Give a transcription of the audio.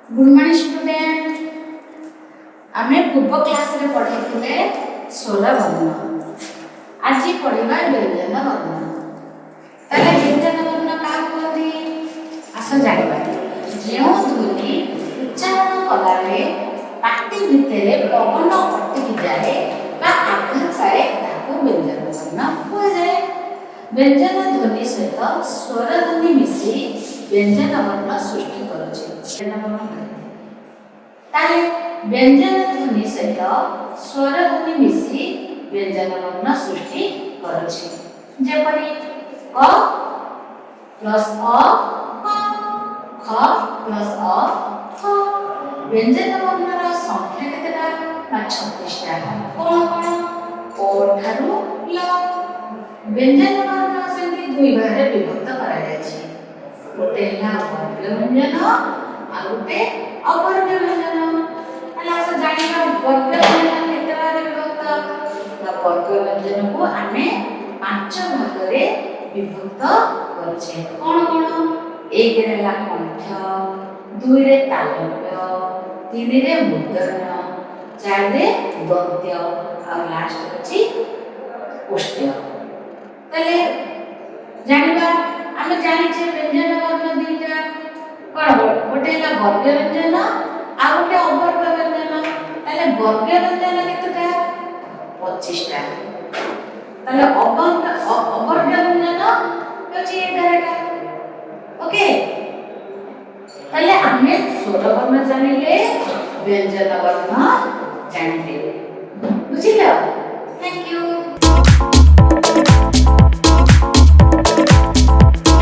Good morning student. आमे पूर्व class रे पढ़े स्वर वर्ण। आज पढ़ा व्यंजन वर्ण। ताले व्यंजन वर्ण का कहती आस जानिबा। जो ध्वनि उच्चारण कलारे पाटी भितरे पवन अटकी जाए बा आघात पाए ताको व्यंजन वर्ण कुहा जाए। व्यंजन ध्वनि सहित स्वर ध्वनि मिसी व्यंजन वर्ण सृष्टि करुछि। ताले व्यंजन ध्वनि सहित स्वर ध्वनि मिसी व्यंजन वर्ण सृष्टि करुछि। जेपरि क प्लस अ ख प्लस अ ख। व्यंजन वर्णर संख्या केतेटा ना 36 टा। कोन कोन ओ ठारू ल। व्यंजन वर्ण सेंति दुई भागे विभक्त करा जायछि। गोटे हला वर्ग व्यंजन आ गोटे अवर्ग व्यंजन। हला से जानिबा वर्ग व्यंजन केते भागे विभक्त। ना वर्ग व्यंजन को आमे 5 भागरे विभक्त करछे। कोन कोन एक रे हला कंठ, 2 रे तालव्य, 3 रे मुद्रण, 4 रे दंत्य और लास्ट अछि ओष्ठ्य। तले जानिबा आमे जानिछे व्यंजन वर्ण दुईटा कोन गोटे हला वर्ग व्यंजन आ गोटे अवर्ग व्यंजन। तले वर्ग व्यंजन केतेटा 25 टा। तले अवर्ग व्यंजन होछि 11 टा। ओके तले आमे स्वर वर्ण जानिले व्यंजन वर्ण जानिले। बुझिलो? Thank you.